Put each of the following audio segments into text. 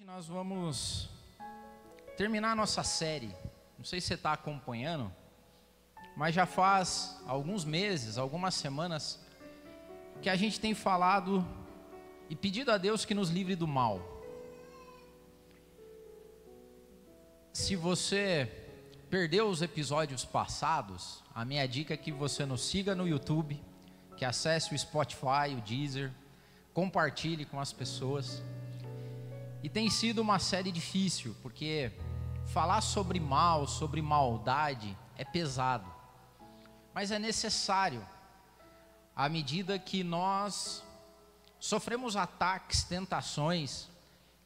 Hoje nós vamos terminar a nossa série. Não sei se você está acompanhando, mas já faz alguns meses, algumas semanas, que a gente tem falado e pedido a Deus que nos livre do mal. Se você perdeu os episódios passados, a minha dica é que você nos siga no YouTube, que acesse o Spotify, o Deezer, compartilhe com as pessoas. E tem sido uma série difícil, porque falar sobre mal, sobre maldade é pesado, mas é necessário, à medida que nós sofremos ataques, tentações,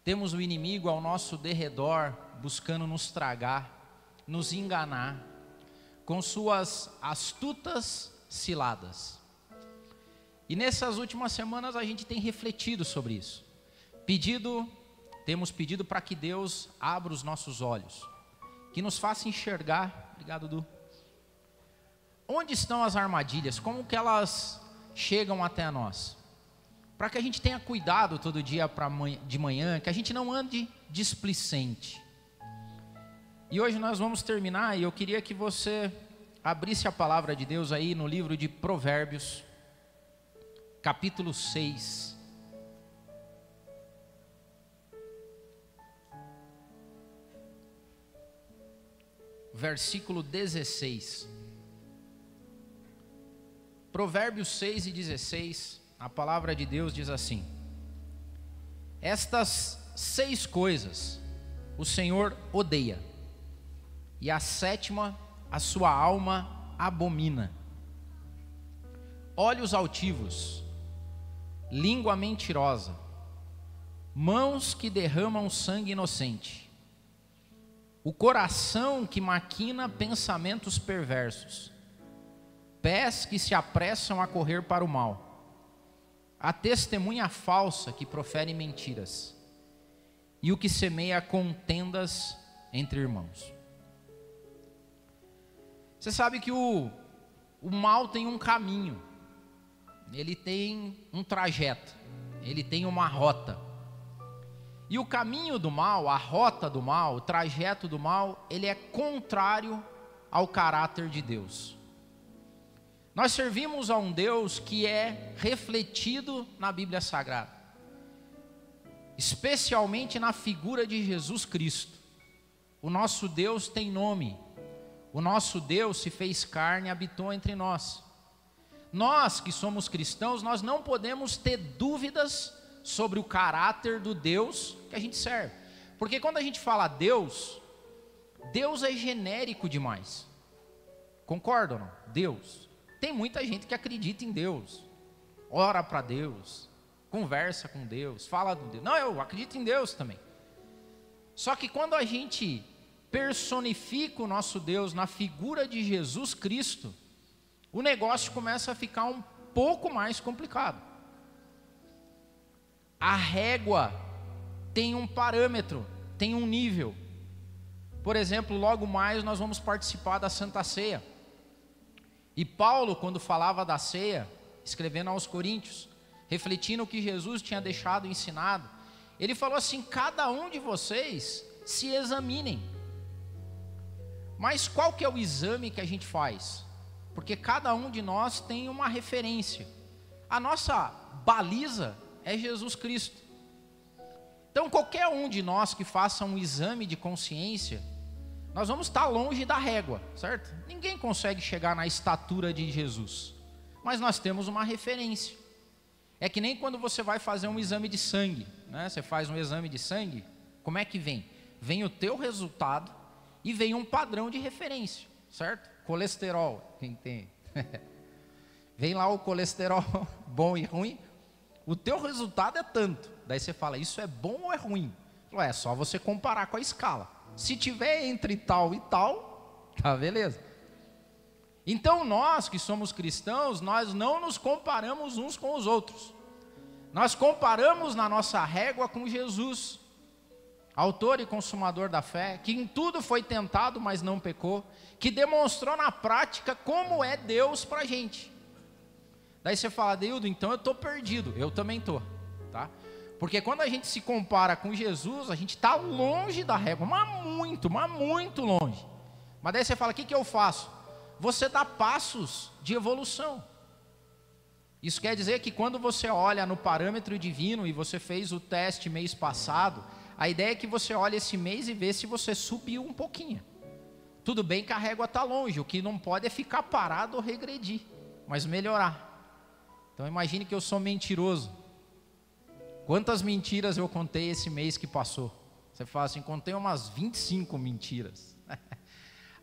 temos o inimigo ao nosso derredor, buscando nos tragar, nos enganar, com suas astutas ciladas. E nessas últimas semanas a gente tem refletido sobre isso, temos pedido para que Deus abra os nossos olhos, que nos faça enxergar, obrigado Du, onde estão as armadilhas, como que elas chegam até nós, para que a gente tenha cuidado todo dia de manhã, que a gente não ande displicente. E hoje nós vamos terminar, e eu queria que você abrisse a palavra de Deus aí no livro de Provérbios, capítulo 6. Versículo 16. Provérbios 6 e 16, a palavra de Deus diz assim: estas 6 coisas o Senhor odeia, e a 7ª a sua alma abomina: olhos altivos, língua mentirosa, mãos que derramam sangue inocente, o coração que maquina pensamentos perversos, pés que se apressam a correr para o mal, a testemunha falsa que profere mentiras, e o que semeia contendas entre irmãos. Você sabe que o mal tem um caminho, ele tem um trajeto, ele tem uma rota. E o caminho do mal, a rota do mal, o trajeto do mal, ele é contrário ao caráter de Deus. Nós servimos a um Deus que é refletido na Bíblia Sagrada, especialmente na figura de Jesus Cristo. O nosso Deus tem nome, o nosso Deus se fez carne e habitou entre nós. Nós que somos cristãos, nós não podemos ter dúvidas sobre o caráter do Deus que a gente serve, porque quando a gente fala Deus, Deus é genérico demais, concorda ou não? Deus, tem muita gente que acredita em Deus, ora para Deus, conversa com Deus, fala do Deus, não, eu acredito em Deus também, só que quando a gente personifica o nosso Deus na figura de Jesus Cristo, o negócio começa a ficar um pouco mais complicado. A régua tem um parâmetro, tem um nível. Por exemplo, logo mais nós vamos participar da Santa Ceia. E Paulo, quando falava da ceia, escrevendo aos Coríntios, refletindo o que Jesus tinha deixado ensinado, ele falou assim: cada um de vocês se examinem. Mas qual que é o exame que a gente faz? Porque cada um de nós tem uma referência. A nossa baliza é Jesus Cristo. Então qualquer um de nós que faça um exame de consciência, nós vamos estar longe da régua, certo? Ninguém consegue chegar na estatura de Jesus, mas nós temos uma referência. É que nem quando você vai fazer um exame de sangue, né? Você faz um exame de sangue, como é que vem? Vem o teu resultado e vem um padrão de referência, certo? Colesterol, quem tem? Vem lá o colesterol bom e ruim, o teu resultado é tanto. Daí você fala, isso é bom ou é ruim? É só você comparar com a escala. Se tiver entre tal e tal, tá beleza. Então nós que somos cristãos, nós não nos comparamos uns com os outros. Nós comparamos na nossa régua com Jesus, autor e consumador da fé, que em tudo foi tentado, mas não pecou, que demonstrou na prática como é Deus pra gente. Daí você fala, Deildo, então eu estou perdido. Eu também estou, tá? Porque quando a gente se compara com Jesus, a gente está longe da régua, mas muito longe. Mas daí você fala, o que eu faço? Você dá passos de evolução. Isso quer dizer que quando você olha no parâmetro divino, e você fez o teste mês passado, a ideia é que você olhe esse mês e vê se você subiu um pouquinho. Tudo bem que a régua está longe, o que não pode é ficar parado ou regredir, mas melhorar. Então imagine que eu sou mentiroso. Quantas mentiras eu contei esse mês que passou? Você fala assim, contei umas 25 mentiras.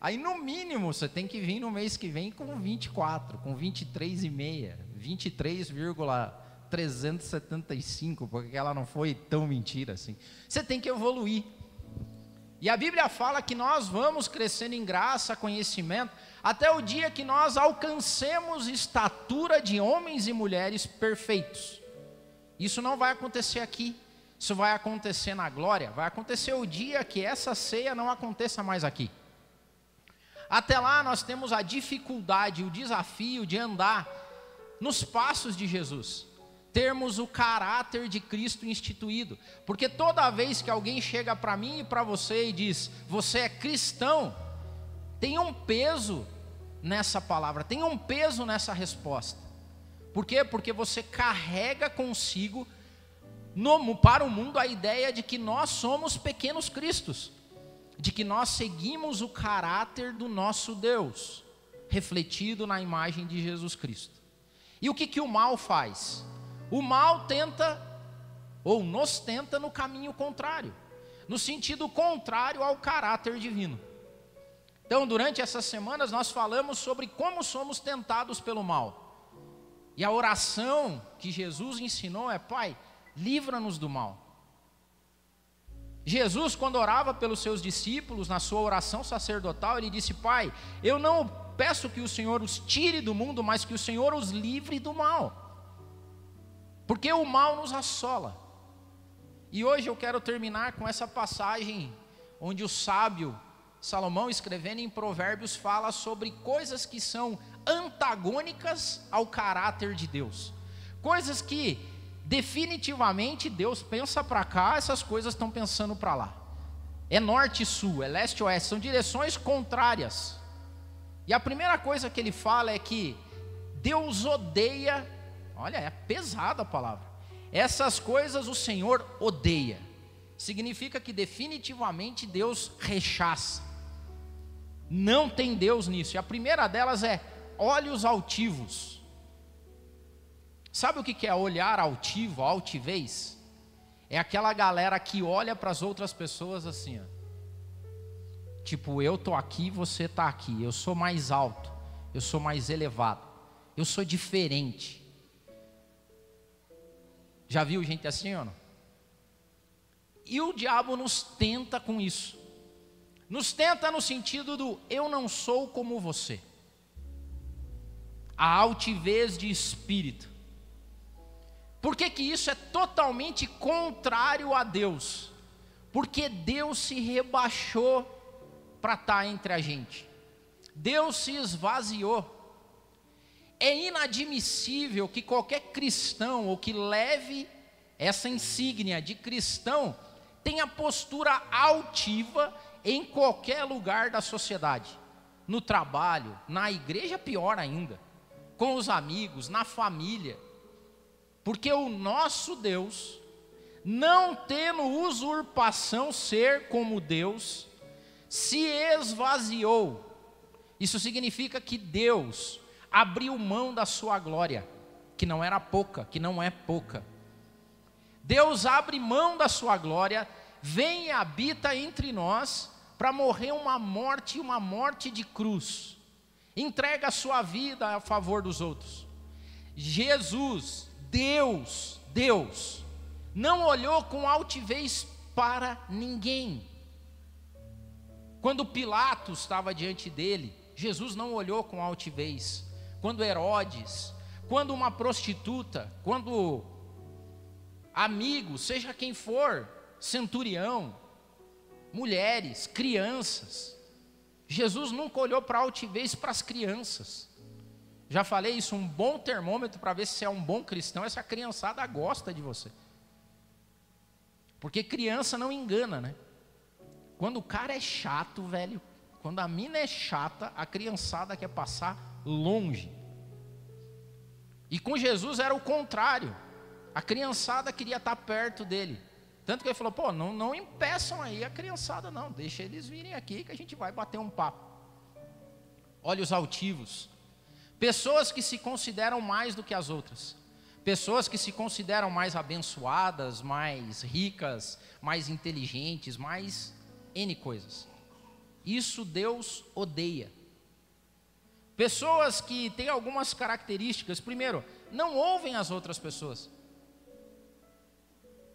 Aí no mínimo você tem que vir no mês que vem com 24, com 23,5, 23,375, porque ela não foi tão mentira assim. Você tem que evoluir. E a Bíblia fala que nós vamos crescendo em graça, conhecimento, até o dia que nós alcancemos estatura de homens e mulheres perfeitos. Isso não vai acontecer aqui, isso vai acontecer na glória, vai acontecer o dia que essa ceia não aconteça mais aqui. Até lá nós temos a dificuldade, o desafio de andar nos passos de Jesus, termos o caráter de Cristo instituído, porque toda vez que alguém chega para mim e para você e diz, você é cristão, tem um peso nessa palavra, tem um peso nessa resposta. Por quê? Porque você carrega consigo para o mundo a ideia de que nós somos pequenos cristos, de que nós seguimos o caráter do nosso Deus, refletido na imagem de Jesus Cristo. E o que o mal faz? O mal tenta, ou nos tenta no caminho contrário, no sentido contrário ao caráter divino. Então, durante essas semanas nós falamos sobre como somos tentados pelo mal. E a oração que Jesus ensinou é, Pai, livra-nos do mal. Jesus, quando orava pelos seus discípulos, na sua oração sacerdotal, ele disse, Pai, eu não peço que o Senhor os tire do mundo, mas que o Senhor os livre do mal. Porque o mal nos assola. E hoje eu quero terminar com essa passagem, onde o sábio Salomão, escrevendo em Provérbios, fala sobre coisas que são antagônicas ao caráter de Deus. Coisas que definitivamente Deus pensa para cá, essas coisas estão pensando para lá. É norte e sul, é leste e oeste, são direções contrárias. E a primeira coisa que ele fala é que Deus odeia, olha, é pesada a palavra, essas coisas o Senhor odeia. Significa que definitivamente Deus rechaça. Não tem Deus nisso. E a primeira delas é olhos altivos. Sabe o que é olhar altivo, altivez? É aquela galera que olha para as outras pessoas assim, ó. Tipo, eu tô aqui, você tá aqui. Eu sou mais alto, eu sou mais elevado, eu sou diferente. Já viu gente assim ou não? E o diabo nos tenta com isso. Nos tenta no sentido do eu não sou como você. A altivez de espírito. Por que isso é totalmente contrário a Deus? Porque Deus se rebaixou para estar entre a gente. Deus se esvaziou. É inadmissível que qualquer cristão, ou que leve essa insígnia de cristão, tenha postura altiva em qualquer lugar da sociedade, no trabalho, na igreja, pior ainda, com os amigos, na família, porque o nosso Deus, não tendo usurpação ser como Deus, se esvaziou. Isso significa que Deus abriu mão da sua glória, que não era pouca, que não é pouca. Deus abre mão da sua glória, vem e habita entre nós para morrer uma morte de cruz. Entrega a sua vida a favor dos outros. Jesus, Deus, não olhou com altivez para ninguém. Quando Pilatos estava diante dele, Jesus não olhou com altivez. Quando Herodes, quando uma prostituta, quando amigo, seja quem for, centurião, mulheres, crianças, Jesus nunca olhou para a altivez para as crianças. Já falei isso, um bom termômetro para ver se você é um bom cristão, essa criançada gosta de você. Porque criança não engana, né? Quando o cara é chato, velho, quando a mina é chata, a criançada quer passar longe. E com Jesus era o contrário. A criançada queria estar perto dele. Tanto que ele falou, pô, não impeçam aí a criançada não, deixa eles virem aqui que a gente vai bater um papo. Olhos altivos. Pessoas que se consideram mais do que as outras. Pessoas que se consideram mais abençoadas, mais ricas, mais inteligentes, mais N coisas. Isso Deus odeia. Pessoas que têm algumas características. Primeiro, não ouvem as outras pessoas.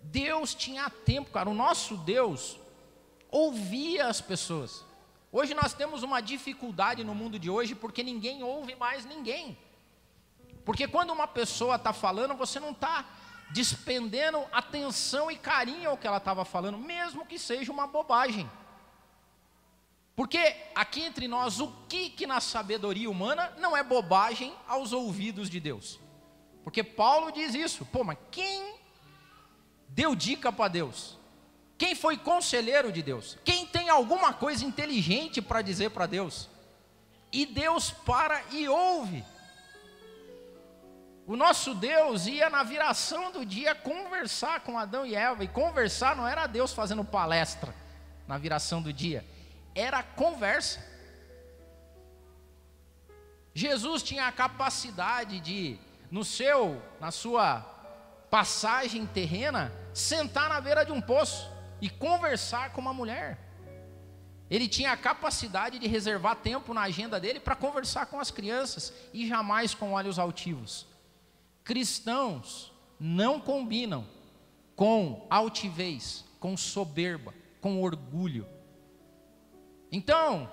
Deus tinha tempo, cara. O nosso Deus ouvia as pessoas. Hoje nós temos uma dificuldade no mundo de hoje porque ninguém ouve mais ninguém. Porque quando uma pessoa está falando, você não está despendendo atenção e carinho ao que ela estava falando, mesmo que seja uma bobagem. Porque aqui entre nós, o que na sabedoria humana não é bobagem aos ouvidos de Deus? Porque Paulo diz isso. Pô, mas quem deu dica para Deus? Quem foi conselheiro de Deus? Quem tem alguma coisa inteligente para dizer para Deus? E Deus para e ouve. O nosso Deus ia na viração do dia conversar com Adão e Eva. E conversar não era Deus fazendo palestra na viração do dia. Era conversa. Jesus tinha a capacidade de, na sua passagem terrena, sentar na beira de um poço e conversar com uma mulher. Ele tinha a capacidade de reservar tempo na agenda dele para conversar com as crianças e jamais com olhos altivos. Cristãos não combinam com altivez, com soberba, com orgulho. Então,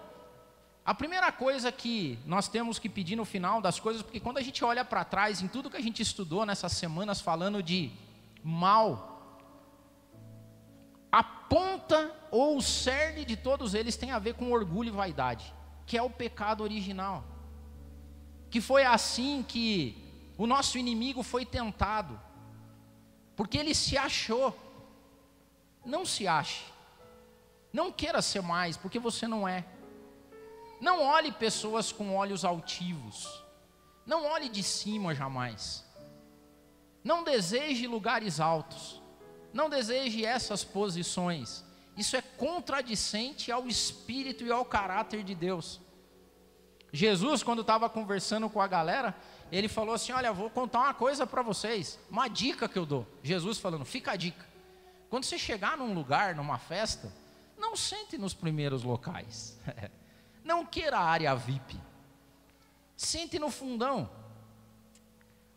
a primeira coisa que nós temos que pedir no final das coisas, porque quando a gente olha para trás em tudo que a gente estudou nessas semanas falando de mal, a ponta ou o cerne de todos eles tem a ver com orgulho e vaidade, que é o pecado original. Que foi assim que o nosso inimigo foi tentado, porque ele se achou. Não se ache, não queira ser mais, porque você não é. Não olhe pessoas com olhos altivos, não olhe de cima jamais. Não deseje lugares altos, não deseje essas posições. Isso é contradicente ao espírito e ao caráter de Deus. Jesus, quando estava conversando com a galera, ele falou assim, olha, vou contar uma coisa para vocês, uma dica que eu dou. Jesus falando, fica a dica. Quando você chegar num lugar, numa festa, não sente nos primeiros locais. Não queira a área VIP. Sente no fundão.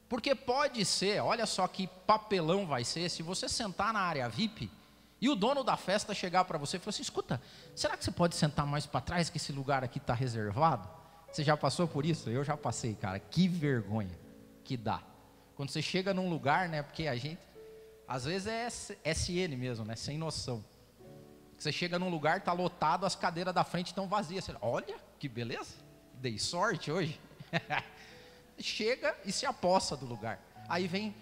Porque pode ser, olha só que papelão vai ser, se você sentar na área VIP e o dono da festa chegar para você e falar assim, escuta, será que você pode sentar mais para trás que esse lugar aqui está reservado? Você já passou por isso? Eu já passei, cara. Que vergonha que dá. Quando você chega num lugar, né, porque a gente, às vezes é SN mesmo, né, sem noção. Você chega num lugar, está lotado, as cadeiras da frente estão vazias. Você, olha, que beleza, dei sorte hoje. Chega e se apossa do lugar. Aí vem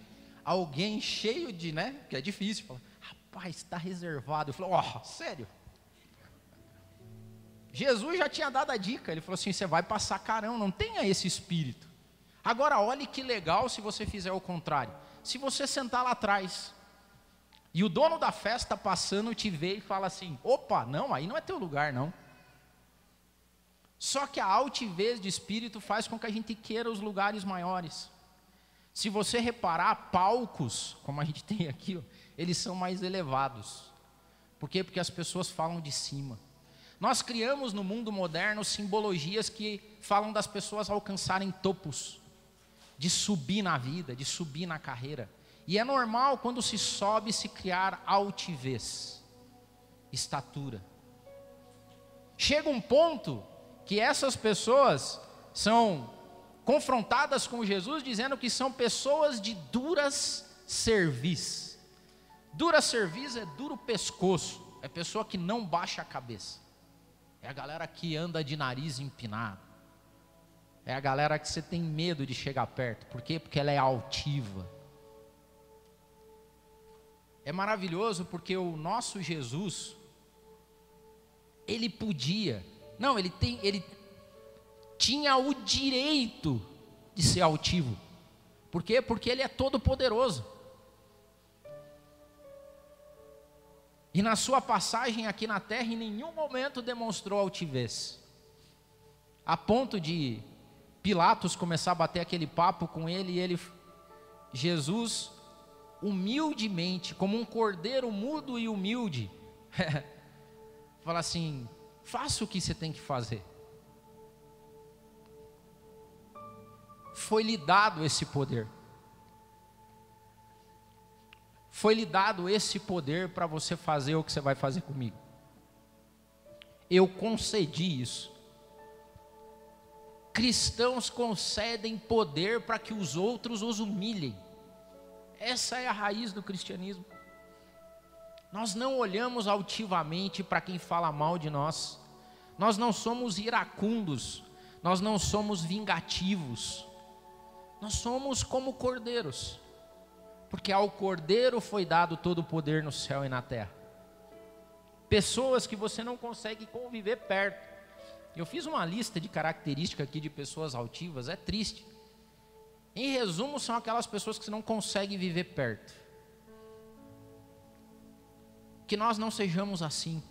alguém cheio de, né, que é difícil, fala, rapaz, está reservado. Eu falo, ó, sério? Jesus já tinha dado a dica, ele falou assim, você vai passar carão, não tenha esse espírito. Agora olhe que legal se você fizer o contrário. Se você sentar lá atrás, e o dono da festa passando te vê e fala assim, opa, não, aí não é teu lugar não. Só que a altivez de espírito faz com que a gente queira os lugares maiores. Se você reparar, palcos, como a gente tem aqui, ó, eles são mais elevados. Por quê? Porque as pessoas falam de cima. Nós criamos no mundo moderno simbologias que falam das pessoas alcançarem topos, de subir na vida, de subir na carreira. E é normal quando se sobe se criar altivez, estatura. Chega um ponto que essas pessoas são confrontadas com Jesus dizendo que são pessoas de duras cerviz. Dura cerviz é duro pescoço, é pessoa que não baixa a cabeça. É a galera que anda de nariz empinado. É a galera que você tem medo de chegar perto. Por quê? Porque ela é altiva. é maravilhoso porque o nosso Jesus, ele podia, não, ele tinha o direito de ser altivo. Por quê? Porque ele é todo poderoso. E na sua passagem aqui na terra, em nenhum momento demonstrou altivez, a ponto de Pilatos começar a bater aquele papo com ele, e Jesus, humildemente, como um cordeiro mudo e humilde, fala assim: faça o que você tem que fazer. Foi-lhe dado esse poder. Foi-lhe dado esse poder para você fazer o que você vai fazer comigo. Eu concedi isso. Cristãos concedem poder para que os outros os humilhem. Essa é a raiz do cristianismo. Nós não olhamos altivamente para quem fala mal de nós. Nós não somos iracundos. Nós não somos vingativos. Nós somos como cordeiros. Porque ao cordeiro foi dado todo o poder no céu e na terra. Pessoas que você não consegue conviver perto. Eu fiz uma lista de características aqui de pessoas altivas, é triste. Em resumo, são aquelas pessoas que você não consegue viver perto. Que nós não sejamos assim.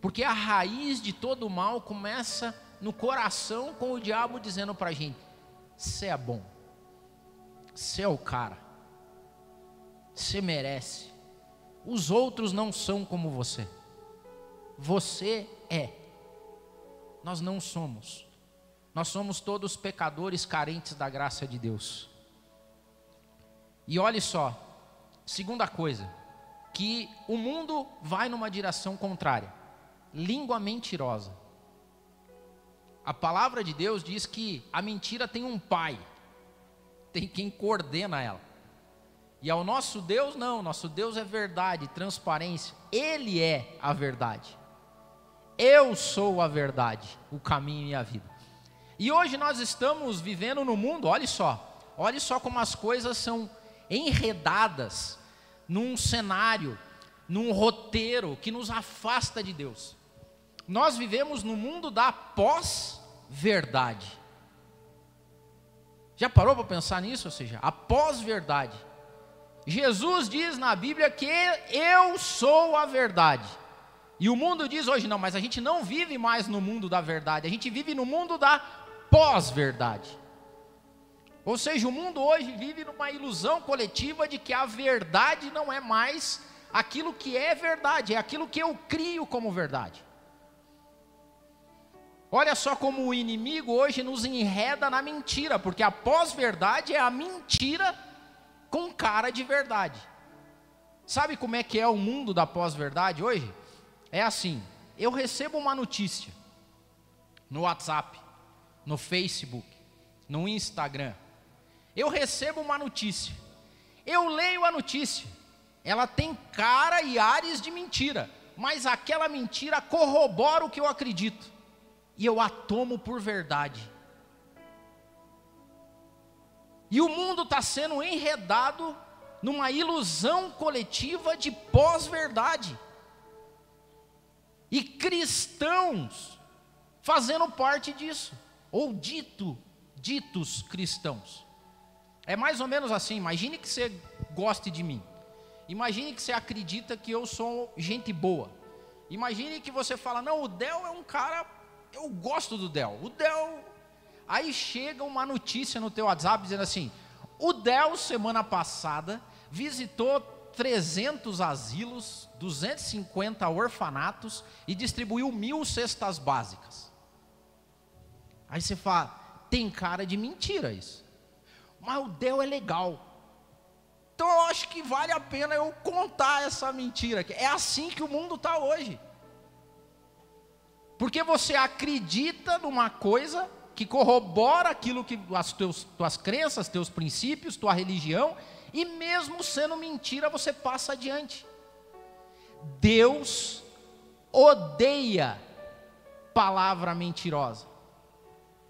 Porque a raiz de todo o mal começa no coração, com o diabo dizendo para a gente: você é bom, você é o cara, você merece. Os outros não são como você. Você é. Nós não somos. Nós somos todos pecadores carentes da graça de Deus. E olhe só, segunda coisa, que o mundo vai numa direção contrária. Língua mentirosa. A palavra de Deus diz que a mentira tem um pai, tem quem coordena ela. E ao nosso Deus não, nosso Deus é verdade, transparência. Ele é a verdade. Eu sou a verdade, o caminho e a vida. E hoje nós estamos vivendo no mundo, olhe só como as coisas são enredadas num cenário, num roteiro que nos afasta de Deus. Nós vivemos no mundo da pós-verdade. Já parou para pensar nisso? Ou seja, a pós-verdade. Jesus diz na Bíblia que eu sou a verdade. E o mundo diz hoje: não, mas a gente não vive mais no mundo da verdade, a gente vive no mundo da pós-verdade. Ou seja, o mundo hoje vive numa ilusão coletiva de que a verdade não é mais aquilo que é verdade, é aquilo que eu crio como verdade. Olha só como o inimigo hoje nos enreda na mentira, porque a pós-verdade é a mentira com cara de verdade. Sabe como é que é o mundo da pós-verdade hoje? É assim: eu recebo uma notícia no WhatsApp, no Facebook, no Instagram. Eu recebo uma notícia, eu leio a notícia, ela tem cara e ares de mentira, mas aquela mentira corrobora o que eu acredito, e eu a tomo por verdade. E o mundo está sendo enredado numa ilusão coletiva de pós-verdade. E cristãos fazendo parte disso, ou ditos cristãos. É mais ou menos assim: imagine que você goste de mim, imagine que você acredita que eu sou gente boa, imagine que você fala: não, o Del é um cara, eu gosto do Del, aí chega uma notícia no teu WhatsApp dizendo assim: o Del semana passada visitou 300 asilos, 250 orfanatos e distribuiu 1000 cestas básicas. Aí você fala: tem cara de mentira isso, mas o Del é legal, então eu acho que vale a pena eu contar essa mentira. É assim que o mundo está hoje, porque você acredita numa coisa que corrobora aquilo que as tuas crenças, teus princípios, tua religião, e mesmo sendo mentira você passa adiante. Deus odeia palavra mentirosa.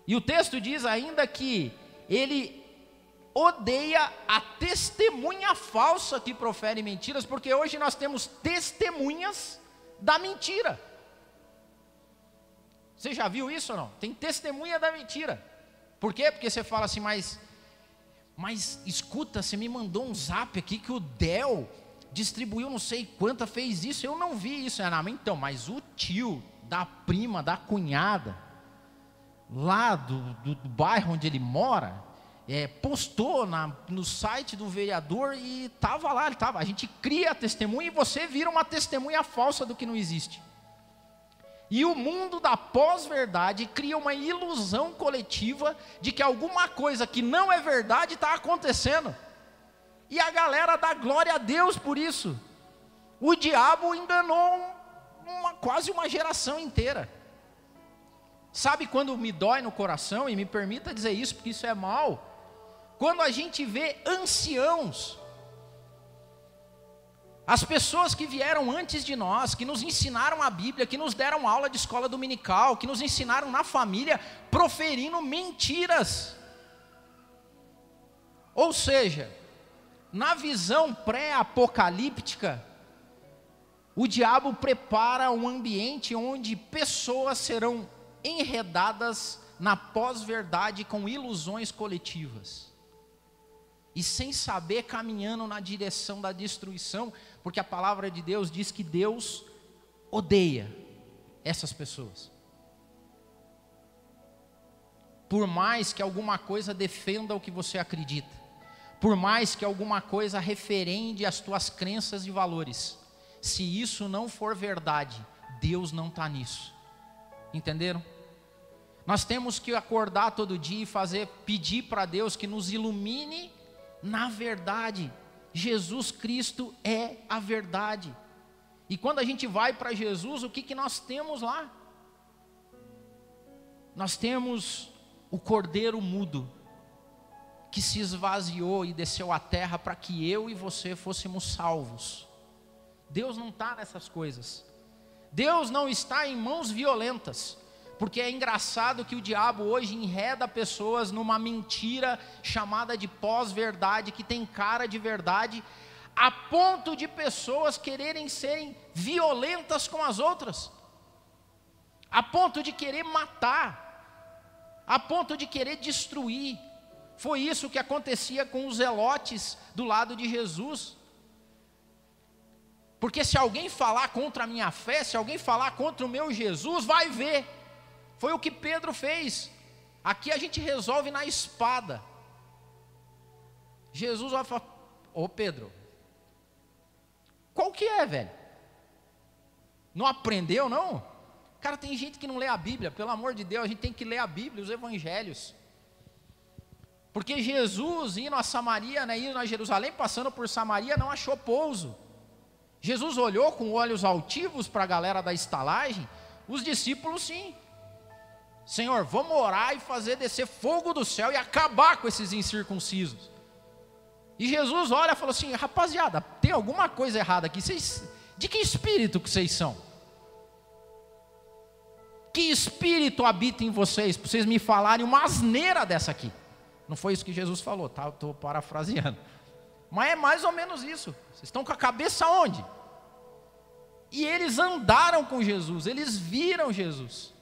E o texto diz ainda que Ele odeia a testemunha falsa que profere mentiras, porque hoje nós temos testemunhas da mentira. Você já viu isso ou não? Tem testemunha da mentira. Por quê? Porque você fala assim, mas escuta, você me mandou um zap aqui que o Del distribuiu não sei quanta, fez isso, eu não vi isso. Não, então, mas o tio da prima, da cunhada, lá do bairro onde ele mora, postou no site do vereador e estava lá, a gente cria a testemunha e você vira uma testemunha falsa do que não existe. E o mundo da pós-verdade cria uma ilusão coletiva de que alguma coisa que não é verdade está acontecendo. E a galera dá glória a Deus por isso. O diabo enganou quase uma geração inteira. Sabe quando me dói no coração, e me permita dizer isso porque isso é mal? Quando a gente vê anciãos, as pessoas que vieram antes de nós, que nos ensinaram a Bíblia, que nos deram aula de escola dominical, que nos ensinaram na família, proferindo mentiras. Ou seja, na visão pré-apocalíptica, o diabo prepara um ambiente onde pessoas serão enredadas na pós-verdade com ilusões coletivas. E sem saber, caminhando na direção da destruição, porque a palavra de Deus diz que Deus odeia essas pessoas. Por mais que alguma coisa defenda o que você acredita, por mais que alguma coisa referende as tuas crenças e valores, se isso não for verdade, Deus não está nisso. Entenderam? Nós temos que acordar todo dia e pedir para Deus que nos ilumine na verdade. Jesus Cristo é a verdade. E quando a gente vai para Jesus, o que nós temos lá? Nós temos o Cordeiro mudo, que se esvaziou e desceu à terra para que eu e você fôssemos salvos. Deus não está nessas coisas. Deus não está em mãos violentas. Porque é engraçado que o diabo hoje enreda pessoas numa mentira chamada de pós-verdade, que tem cara de verdade, a ponto de pessoas quererem serem violentas com as outras, a ponto de querer matar, a ponto de querer destruir. Foi isso que acontecia com os zelotes do lado de Jesus. Porque se alguém falar contra a minha fé, se alguém falar contra o meu Jesus, vai ver. Foi o que Pedro fez. Aqui a gente resolve na espada. Jesus vai falar: ô Pedro, qual que é, velho? Não aprendeu, não? Cara, tem gente que não lê a Bíblia. Pelo amor de Deus, a gente tem que ler a Bíblia, os evangelhos. Porque Jesus, indo a Samaria, indo a Jerusalém, passando por Samaria, não achou pouso. Jesus olhou com olhos altivos para a galera da estalagem. Os discípulos sim. Senhor, vamos orar e fazer descer fogo do céu e acabar com esses incircuncisos. E Jesus olha e falou assim: rapaziada, tem alguma coisa errada aqui. De que espírito que vocês são? Que espírito habita em vocês, para vocês me falarem uma asneira dessa aqui? Não foi isso que Jesus falou, tá? Eu estou parafraseando. Mas é mais ou menos isso. Vocês estão com a cabeça onde? E eles andaram com Jesus, eles viram Jesus.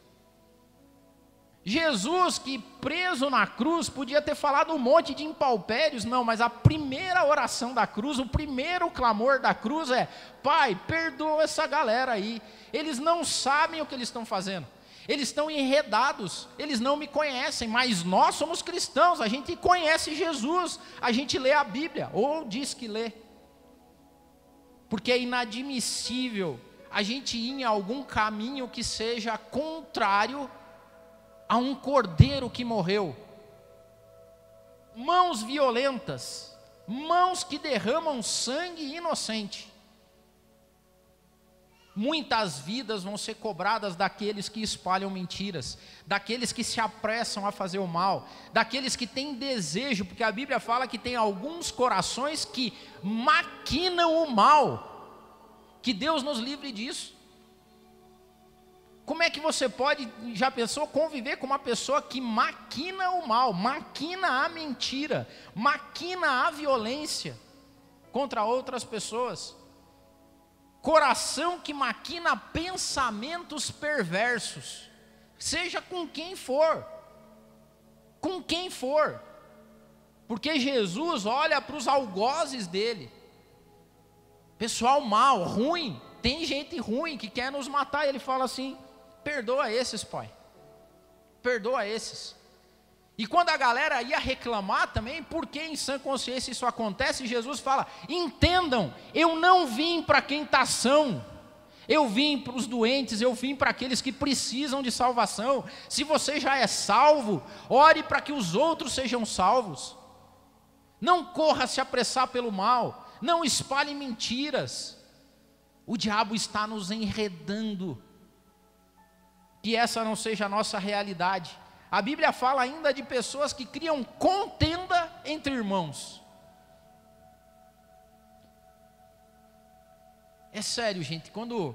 Jesus, que preso na cruz, podia ter falado um monte de impalpérios, não, mas a primeira oração da cruz, o primeiro clamor da cruz é: Pai, perdoa essa galera aí, eles não sabem o que eles estão fazendo, eles estão enredados, eles não me conhecem, mas nós somos cristãos, a gente conhece Jesus, a gente lê a Bíblia, ou diz que lê, porque é inadmissível a gente ir em algum caminho que seja contrário a um cordeiro que morreu. Mãos violentas, mãos que derramam sangue inocente. Muitas vidas vão ser cobradas daqueles que espalham mentiras, daqueles que se apressam a fazer o mal, daqueles que têm desejo, porque a Bíblia fala que tem alguns corações que maquinam o mal. Que Deus nos livre disso. Como é que você pode, já pensou, conviver com uma pessoa que maquina o mal, maquina a mentira, maquina a violência contra outras pessoas? Coração que maquina pensamentos perversos, seja com quem for, porque Jesus olha para os algozes dele, pessoal mau, ruim, tem gente ruim que quer nos matar, e ele fala assim: perdoa esses, pai, perdoa esses. E quando a galera ia reclamar também, por que em sã consciência isso acontece, Jesus fala: entendam, eu não vim para quem está são, eu vim para os doentes, eu vim para aqueles que precisam de salvação. Se você já é salvo, ore para que os outros sejam salvos. Não corra se apressar pelo mal, não espalhe mentiras. O diabo está nos enredando. Que essa não seja a nossa realidade. A Bíblia fala ainda de pessoas que criam contenda entre irmãos. É sério, gente, quando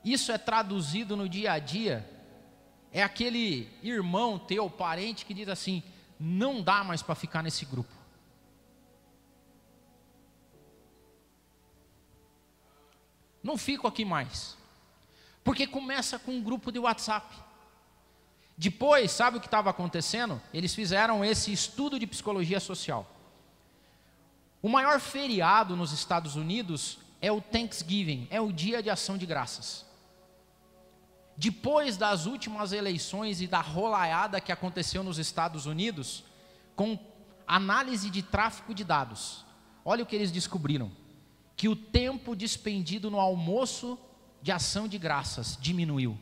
isso é traduzido no dia a dia, é aquele irmão teu, parente, que diz assim: não dá mais para ficar nesse grupo. Não fico aqui mais. Porque começa com um grupo de WhatsApp. Depois, sabe o que estava acontecendo? Eles fizeram esse estudo de psicologia social. O maior feriado nos Estados Unidos é o Thanksgiving, é o Dia de Ação de Graças. Depois das últimas eleições e da rolaiada que aconteceu nos Estados Unidos, com análise de tráfico de dados, olha o que eles descobriram: que o tempo despendido no almoço de ação de graças diminuiu.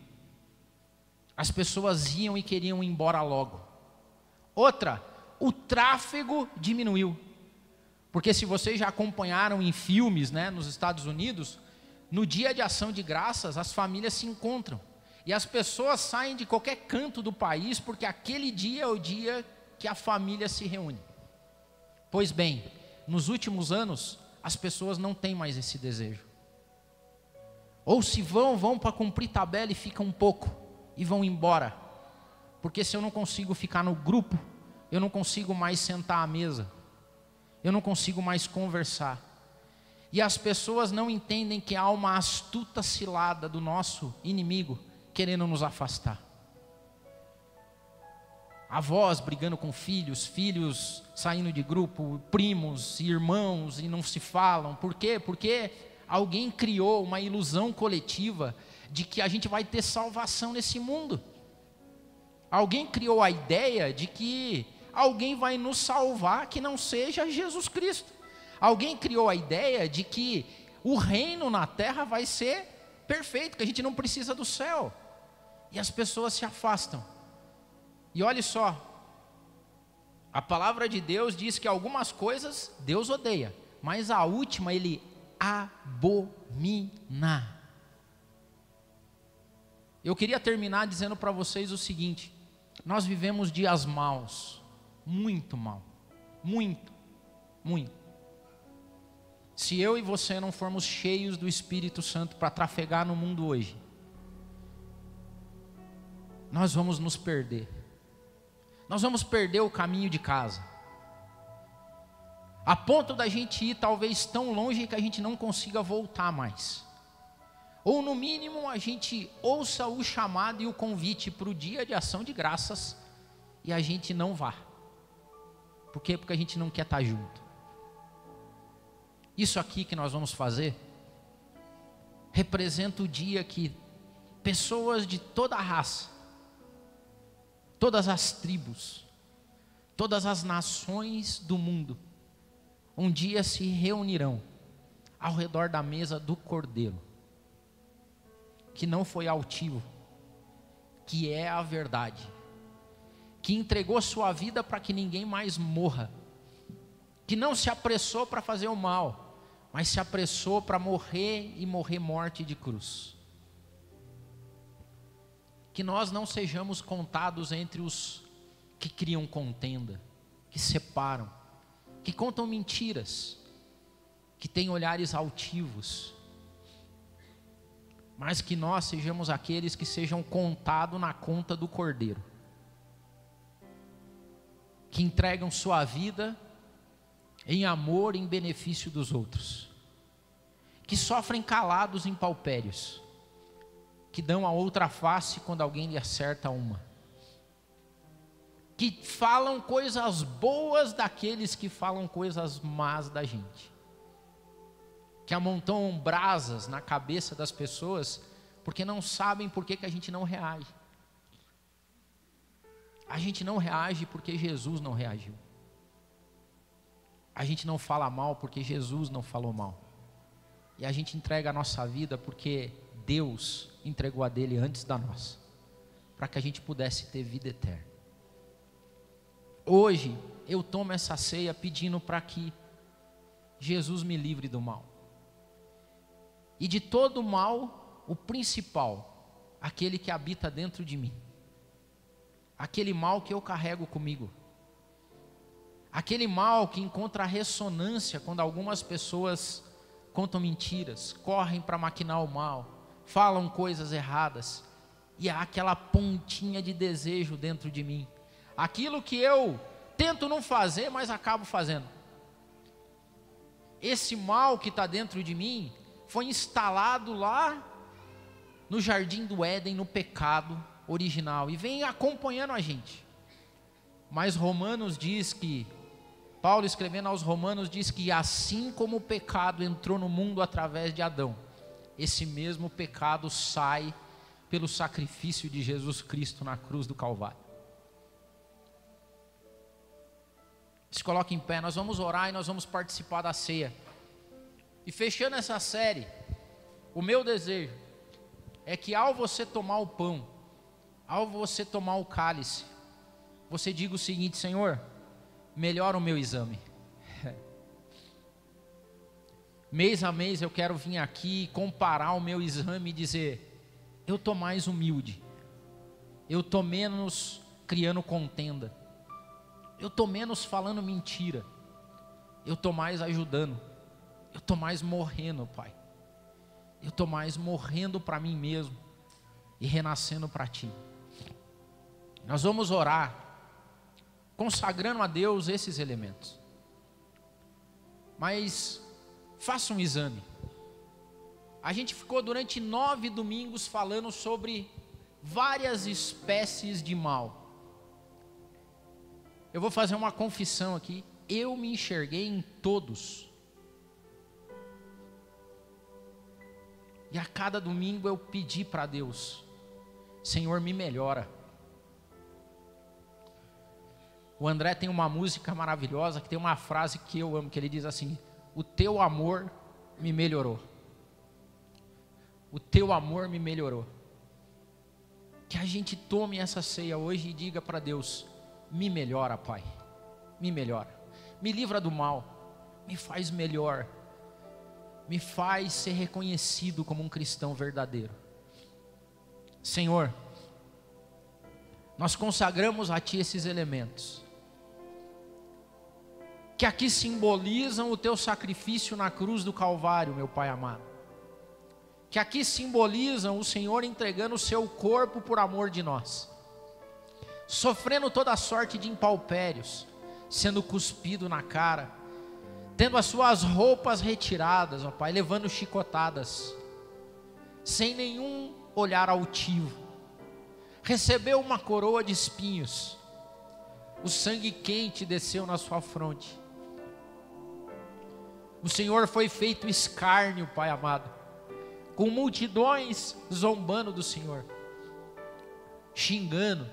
As pessoas iam e queriam ir embora logo. Outra, o tráfego diminuiu. Porque se vocês já acompanharam em filmes, né, nos Estados Unidos, no dia de ação de graças, as famílias se encontram. E as pessoas saem de qualquer canto do país, porque aquele dia é o dia que a família se reúne. Pois bem, nos últimos anos, as pessoas não têm mais esse desejo. Ou se vão para cumprir tabela e ficam um pouco, e vão embora. Porque se eu não consigo ficar no grupo, eu não consigo mais sentar à mesa, eu não consigo mais conversar. E as pessoas não entendem que há uma astuta cilada do nosso inimigo, querendo nos afastar. Avós brigando com filhos, filhos saindo de grupo, primos, irmãos, e não se falam. Por quê? Porque alguém criou uma ilusão coletiva de que a gente vai ter salvação nesse mundo. Alguém criou a ideia de que alguém vai nos salvar que não seja Jesus Cristo. Alguém criou a ideia de que o reino na terra vai ser perfeito, que a gente não precisa do céu. E as pessoas se afastam. E olha só, a palavra de Deus diz que algumas coisas Deus odeia, mas a última Ele abomina. Eu queria terminar dizendo para vocês o seguinte: nós vivemos dias maus, muito mal, muito. Se eu e você não formos cheios do Espírito Santo para trafegar no mundo hoje, nós vamos nos perder. Nós vamos perder o caminho de casa, a ponto da gente ir talvez tão longe que a gente não consiga voltar mais. Ou no mínimo a gente ouça o chamado e o convite para o dia de ação de graças e a gente não vá. Por quê? Porque a gente não quer estar junto. Isso aqui que nós vamos fazer representa o dia que pessoas de toda a raça, todas as tribos, todas as nações do mundo, um dia se reunirão ao redor da mesa do Cordeiro, que não foi altivo, que é a verdade, que entregou sua vida para que ninguém mais morra, que não se apressou para fazer o mal, mas se apressou para morrer e morrer morte de cruz. Que nós não sejamos contados entre os que criam contenda, que separam, que contam mentiras, que têm olhares altivos. mas que nós sejamos aqueles que sejam contados na conta do Cordeiro, que entregam sua vida em amor, em benefício dos outros, que sofrem calados em paupérios, que dão a outra face quando alguém lhe acerta uma, que falam coisas boas daqueles que falam coisas más da gente, que amontoam brasas na cabeça das pessoas, porque não sabem por que a gente não reage. A gente não reage porque Jesus não reagiu. A gente não fala mal porque Jesus não falou mal. E a gente entrega a nossa vida porque Deus entregou a dele antes da nossa, para que a gente pudesse ter vida eterna. Hoje eu tomo essa ceia pedindo para que Jesus me livre do mal. E de todo mal, o principal, aquele que habita dentro de mim. Aquele mal que eu carrego comigo. Aquele mal que encontra ressonância quando algumas pessoas contam mentiras, correm para maquinar o mal, falam coisas erradas, e há aquela pontinha de desejo dentro de mim. Aquilo que eu tento não fazer, mas acabo fazendo. Esse mal que está dentro de mim foi instalado lá no jardim do Éden, no pecado original, e vem acompanhando a gente. Mas Romanos diz que, Paulo escrevendo aos Romanos diz que assim como o pecado entrou no mundo através de Adão, esse mesmo pecado sai pelo sacrifício de Jesus Cristo na cruz do Calvário. Se coloque em pé, nós vamos orar e nós vamos participar da ceia. E fechando essa série, o meu desejo é que ao você tomar o pão, ao você tomar o cálice, você diga o seguinte: Senhor, melhora o meu exame. Mês a mês eu quero vir aqui comparar o meu exame e dizer: eu estou mais humilde, eu estou menos criando contenda, eu estou menos falando mentira, eu estou mais ajudando, eu estou mais morrendo, Pai, eu estou mais morrendo para mim mesmo e renascendo para Ti. Nós vamos orar consagrando a Deus esses elementos, mas faça um exame. A gente ficou durante 9 domingos falando sobre várias espécies de mal. Eu vou fazer uma confissão aqui, eu me enxerguei em todos, e a cada domingo eu pedi para Deus: Senhor, me melhora. O André tem uma música maravilhosa que tem uma frase que eu amo, que ele diz assim: o teu amor me melhorou. O teu amor me melhorou. Que a gente tome essa ceia hoje e diga para Deus: me melhora, Pai, me melhora, me livra do mal, me faz melhor, me faz ser reconhecido como um cristão verdadeiro. Senhor, nós consagramos a Ti esses elementos, que aqui simbolizam o Teu sacrifício na cruz do Calvário, meu Pai amado, que aqui simbolizam o Senhor entregando o Seu corpo por amor de nós, sofrendo toda sorte de impalpérios, sendo cuspido na cara, tendo as suas roupas retiradas, ó Pai, levando chicotadas, sem nenhum olhar altivo, recebeu uma coroa de espinhos, o sangue quente desceu na sua fronte, o Senhor foi feito escárnio, Pai amado, com multidões zombando do Senhor, xingando,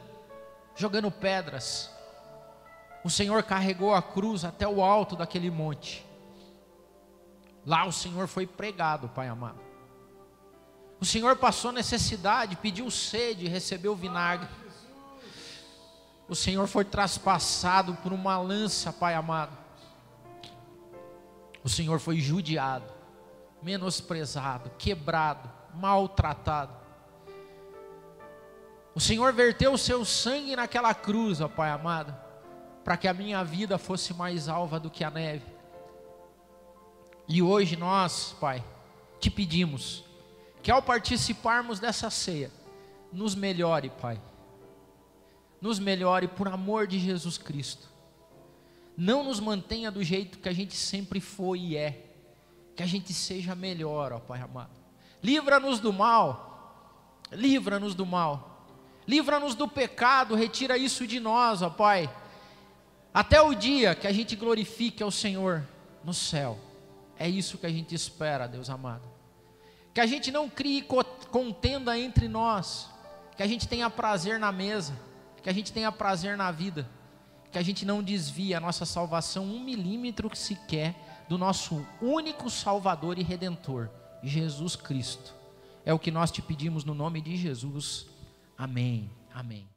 jogando pedras. O Senhor carregou a cruz até o alto daquele monte. Lá o Senhor foi pregado, Pai amado. O Senhor passou necessidade, pediu sede, recebeu vinagre. O Senhor foi traspassado por uma lança, Pai amado. O Senhor foi judiado, menosprezado, quebrado, maltratado. O Senhor verteu o seu sangue naquela cruz, ó Pai amado, para que a minha vida fosse mais alva do que a neve. E hoje nós, Pai, te pedimos que ao participarmos dessa ceia, nos melhore, Pai. Nos melhore por amor de Jesus Cristo. Não nos mantenha do jeito que a gente sempre foi e é. Que a gente seja melhor, ó Pai amado. Livra-nos do mal. Livra-nos do mal. Livra-nos do pecado. Retira isso de nós, ó Pai. Até o dia que a gente glorifique ao Senhor no céu. É isso que a gente espera, Deus amado. Que a gente não crie contenda entre nós. Que a gente tenha prazer na mesa. Que a gente tenha prazer na vida. Que a gente não desvie a nossa salvação 1 milímetro sequer do nosso único Salvador e Redentor, Jesus Cristo. É o que nós te pedimos no nome de Jesus. Amém. Amém.